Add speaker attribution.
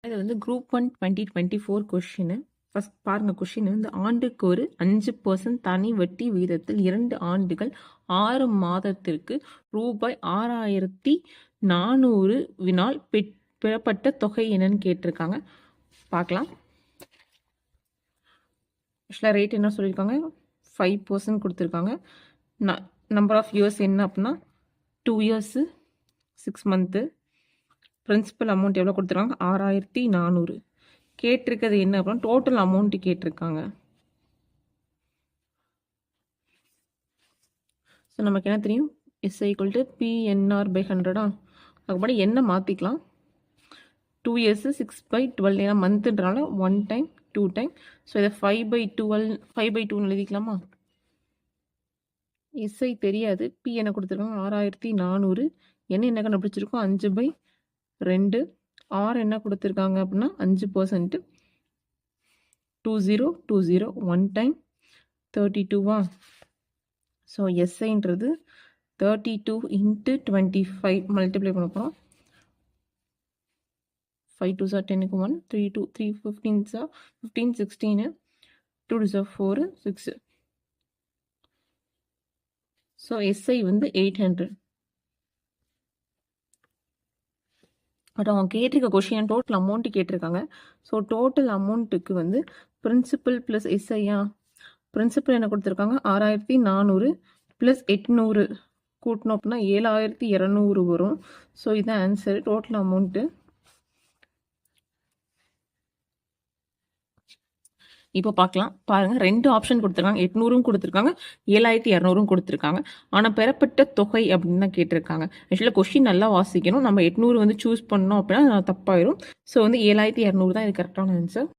Speaker 1: இது வந்து group 1 2024 question. First பாருங்க, கொஷின் வந்து ஆண்டுக்கு ஒரு 5% தனி வட்டி வீதத்தில் 2 ஆண்டுகள் 6 மாதத்திற்கு ரூபாய் 6400 வினால் பெறப்பட்ட தொகை என்னன்னு கேட்டிருக்காங்க. பார்க்கலாம். ஆக்சுவலாக ரேட் என்ன சொல்லியிருக்காங்க, 5% கொடுத்துருக்காங்க. நம்பர் ஆஃப் இயர்ஸ் என்ன அப்படின்னா 2 இயர்ஸு 6 மந்த்து. பிரின்சிபல் அமௌண்ட் எவ்வளோ கொடுத்துருக்காங்க, 6400. கேட்டிருக்கிறது என்ன அப்படின்னா டோட்டல் அமௌண்ட் கேட்டிருக்காங்க. ஸோ நமக்கு என்ன தெரியும், S equal to PNR by 100. அதுக்கப்புறம் என்ன மாற்றிக்கலாம், 2 இயர்ஸு 6/12, ஏன்னா மந்த்துன்றனால 1 டைம் 2 டைம். ஸோ இதை 5/2 எழுதிக்கலாமா. எஸ்ஐ தெரியாது, பி என்ன கொடுத்துருக்காங்க 6400, என்ன கண்டுபிடிச்சிருக்கோம் 5/2. ஆர் என்ன கொடுத்துருக்காங்க அப்படின்னா 5%. 2020 1 டைம் 32வா. ஸோ எஸ்ஐன்றது 32 × 25 மல்டிப்ளை பண்ண போகிறோம். 5 2s 10க்கு 1, 3 2 3 15s 15 16, 2 2s 4 6. So SI வந்து 800. பட் அவங்க கேட்டிருக்க கொஷின் டோட்டல் அமௌண்ட்டு கேட்டிருக்காங்க. ஸோ டோட்டல் அமௌண்ட்டுக்கு வந்து பிரின்சிபல் ப்ளஸ் எஸ்ஐயா, பிரின்சிபல் என்ன கொடுத்துருக்காங்க 6400 ப்ளஸ் 800 கூட்டணும் அப்படின்னா 7200 வரும். ஸோ இதுதான் ஆன்சர். டோட்டல் அமௌண்ட்டு இப்போ பார்க்கலாம். பாருங்கள், 2 ஆப்ஷன் கொடுத்துருக்காங்க, 800 கொடுத்துருக்காங்க, 7200 கொடுத்துருக்காங்க. ஆனால் பெறப்பட்ட தொகை அப்படின்னு தான் கேட்டிருக்காங்க. ஆக்சுவலாக கொஷின் நல்லா வாசிக்கணும். நம்ம 800 வந்து சூஸ் பண்ணோம் அப்படின்னா தப்பாயிரும். ஸோ வந்து 7200 தான் இது கரெக்டான ஆன்சர்.